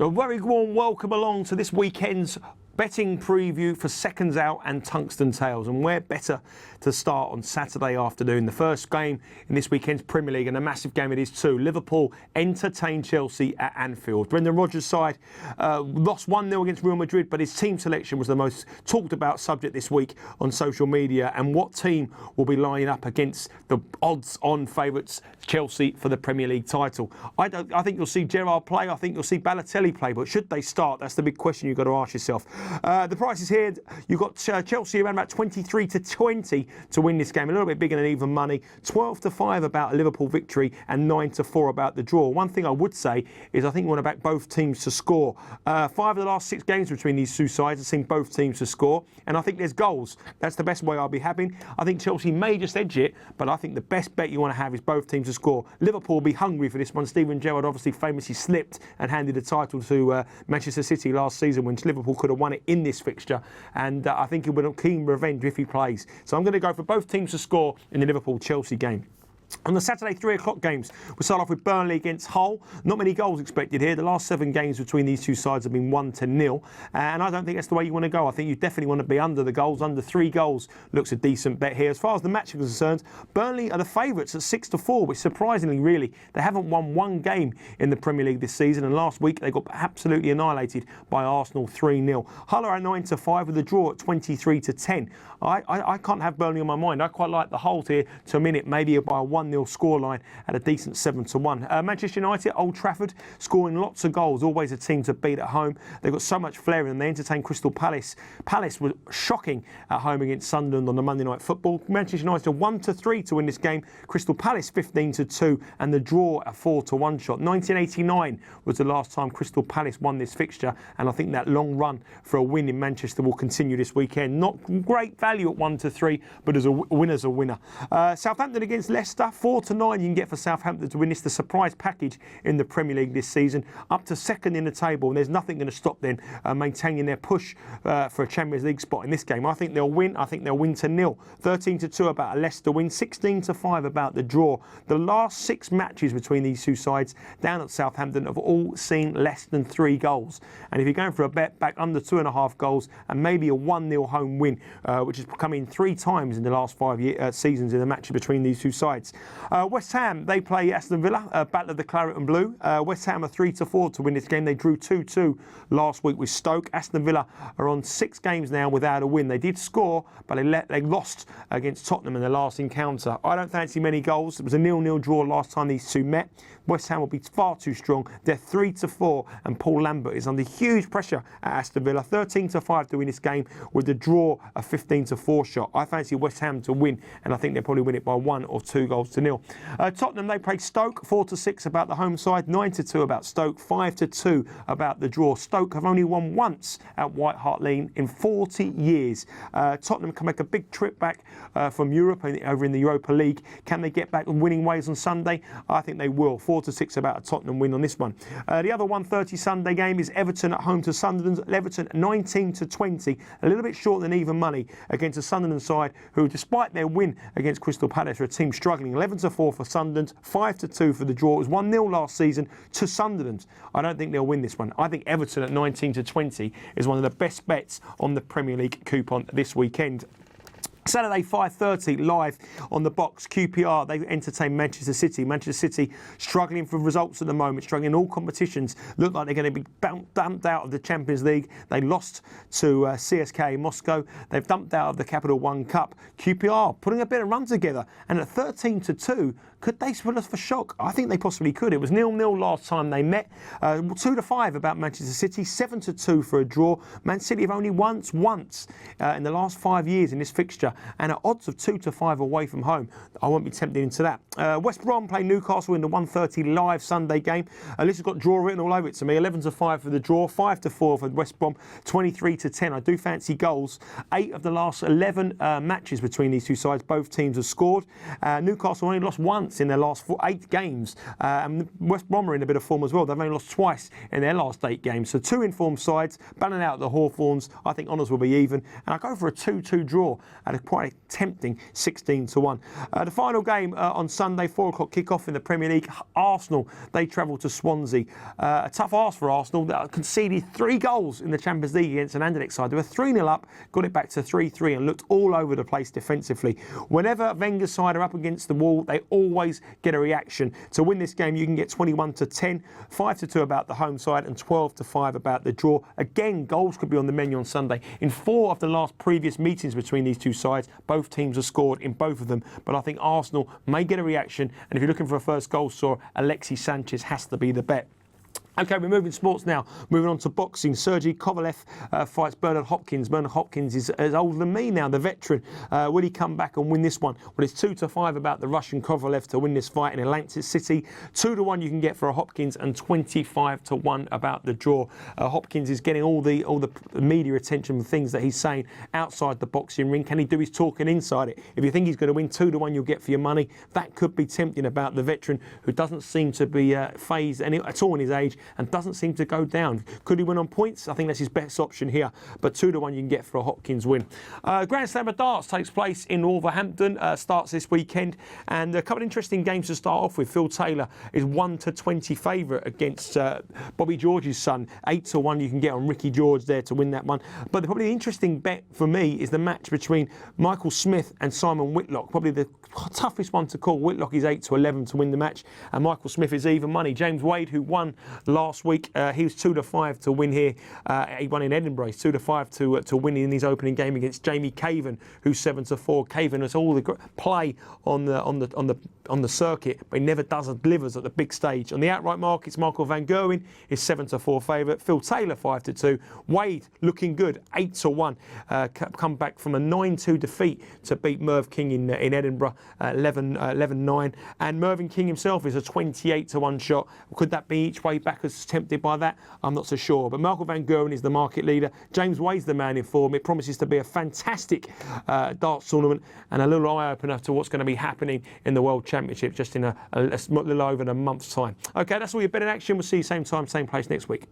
A very warm welcome along to this weekend's betting preview for Seconds Out and Tungsten Tales, and where better to start on Saturday afternoon. The first game in this weekend's Premier League, and a massive game it is too. Liverpool entertain Chelsea at Anfield. Brendan Rodgers' side lost 1-0 against Real Madrid, but his team selection was the most talked about subject this week on social media, and what team will be lining up against the odds-on favourites Chelsea for the Premier League title. I think you'll see Gerrard play, I think you'll see Balotelli play, but should they start? That's the big question you've got to ask yourself. The price is here. You've got Chelsea around about 23 to 20 to win this game. A little bit bigger than even money. 12 to 5 about a Liverpool victory and 9 to 4 about the draw. One thing I would say is I think you want to back both teams to score. 5 of the last 6 games between these two sides have seen both teams to score, and I think there's goals. That's the best way I'll be having. I think Chelsea may just edge it, but I think the best bet you want to have is both teams to score. Liverpool will be hungry for this one. Steven Gerrard obviously famously slipped and handed the title to Manchester City last season when Liverpool could have won it in this fixture, and I think he would have keen revenge if he plays. So I'm going to go for both teams to score in the Liverpool-Chelsea game. On the Saturday 3 o'clock games, we'll start off with Burnley against Hull. Not many goals expected here. The last 7 games between these two sides have been 1-0, and I don't think that's the way you want to go. I think you definitely want to be under the goals. Under 3 goals looks a decent bet here. As far as the match is concerned, Burnley are the favourites at 6-4, which surprisingly, really, they haven't won one game in the Premier League this season, and last week they got absolutely annihilated by Arsenal 3-0. Hull are at 9-5 with a draw at 23-10. I can't have Burnley on my mind. I quite like the Hull here to a minute, maybe by a 1-0 scoreline at a decent 7-1. Manchester United, Old Trafford, scoring lots of goals, always a team to beat at home. They've got so much flair in them. They entertain Crystal Palace. Palace was shocking at home against Sunderland on the Monday Night Football. Manchester United 1-3 to win this game. Crystal Palace 15-2, and the draw a 4-1 shot. 1989 was the last time Crystal Palace won this fixture, and I think that long run for a win in Manchester will continue this weekend. Not great value at 1-3, but as a winner's a winner. Southampton against Leicester, 4-9 you can get for Southampton to win this, the surprise package in the Premier League this season, up to second in the table, and there's nothing going to stop them maintaining their push for a Champions League spot in this game. I think they'll win. I think they'll win 0. 13-2 about a Leicester win, 16-5 about the draw. The last 6 matches between these two sides down at Southampton have all seen less than 3 goals, and if you're going for a bet, back under 2.5 goals and maybe a 1-0 home win, which has come in 3 times in the last 5 seasons in the matches between these two sides. West Ham, they play Aston Villa, battle of the Claret and Blue. West Ham are 3-4 to win this game. They drew 2-2 last week with Stoke. Aston Villa are on 6 games now without a win. They did score, but they lost against Tottenham in their last encounter. I don't fancy many goals. It was a 0-0 draw last time these two met. West Ham will be far too strong. They're 3-4, and Paul Lambert is under huge pressure at Aston Villa. 13-5 to win this game with the draw a 15-4 shot. I fancy West Ham to win, and I think they'll probably win it by 1 or 2 goals to 0. Tottenham, they played Stoke, 4-6 about the home side, 9-2 about Stoke, 5-2 about the draw. Stoke have only won once at White Hart Lane in 40 years. Tottenham can make a big trip back from Europe over in the Europa League. Can they get back on winning ways on Sunday? I think they will. 4-6 about a Tottenham win on this one. The other 1:30 Sunday game is Everton at home to Sunderland. Everton 19-20, a little bit short than even money against a Sunderland side who, despite their win against Crystal Palace, are a team struggling. 11-4 for Sunderland, 5-2 for the draw. It was 1-0 last season to Sunderland. I don't think they'll win this one. I think Everton at 19-20 is one of the best bets on the Premier League coupon this weekend. Saturday 5:30 live on the box. QPR, they entertain Manchester City. Manchester City struggling for results at the moment, struggling in all competitions. Look like they're going to be dumped out of the Champions League. They lost to CSKA Moscow. They've dumped out of the Capital One Cup. QPR putting a bit of run together, and at 13-2, could they put us for shock? I think they possibly could. It was 0-0 last time they met. 2-5 about Manchester City, 7-2 for a draw. Man City have only once in the last 5 years in this fixture, and at odds of 2-5 away from home. I won't be tempted into that. West Brom play Newcastle in the 1:30 live Sunday game. This has got draw written all over it to me. 11-5 for the draw, 5-4 for West Brom, 23-10. I do fancy goals. 8 of the last 11 matches between these two sides, both teams have scored. Newcastle only lost once in their last 8 games, and West Brom are in a bit of form as well. They've only lost twice in their last 8 games. So 2 informed sides, battling out the Hawthorns. I think honours will be even, and I go for a 2-2 draw at a quite a tempting 16-1. The final game on Sunday, 4 o'clock kickoff in the Premier League. Arsenal, they travel to Swansea. A tough ask for Arsenal that conceded 3 goals in the Champions League against an Anderlecht side. They were 3-0 up, got it back to 3-3 and looked all over the place defensively. Whenever Wenger's side are up against the wall, they always get a reaction. To win this game, you can get 21-10, 5-2 about the home side and 12-5 about the draw. Again, goals could be on the menu on Sunday. In 4 of the last previous meetings between these two sides, both teams have scored in both of them, but I think Arsenal may get a reaction, and if you're looking for a first goal scorer, Alexis Sanchez has to be the bet. OK, we're moving sports now. Moving on to boxing. Sergey Kovalev fights Bernard Hopkins. Bernard Hopkins is older than me now, the veteran. Will he come back and win this one? Well, it's 2-5 about the Russian Kovalev to win this fight in Atlantic City. 2-1 you can get for a Hopkins and 25-1 about the draw. Hopkins is getting all the media attention for things that he's saying outside the boxing ring. Can he do his talking inside it? If you think he's going to win, 2-1 you'll get for your money. That could be tempting about the veteran who doesn't seem to be phased at all in his age and doesn't seem to go down. Could he win on points? I think that's his best option here. But 2-1 you can get for a Hopkins win. Grand Slam of Darts takes place in Wolverhampton, starts this weekend. And a couple of interesting games to start off with. Phil Taylor is 1-20 favourite against Bobby George's son. 8-1 you can get on Ricky George there to win that one. But probably the interesting bet for me is the match between Michael Smith and Simon Whitlock. Probably the toughest one to call. Whitlock is 8-11 to win the match, and Michael Smith is even money. James Wade, who won last week, he was 2-5 to win here. He won in Edinburgh. He's 2-5 to win in his opening game against Jamie Caven, who's 7-4. Caven has all the play on the circuit, but he never delivers at the big stage. On the outright markets, Michael Van Gerwen is 7-4 favourite. Phil Taylor 5-2. Wade looking good, 8-1. Come back from a 9-2 defeat to beat Merv King in Edinburgh, 11-9. And Mervyn King himself is a 28-1 shot. Could that be each way back as tempted by that? I'm not so sure. But Michael Van Gerwen is the market leader. James Wade's the man in form. It promises to be a fantastic darts tournament and a little eye-opener to what's going to be happening in the World Championship just in a little over a month's time. OK, that's all your betting action. We'll see you same time, same place next week.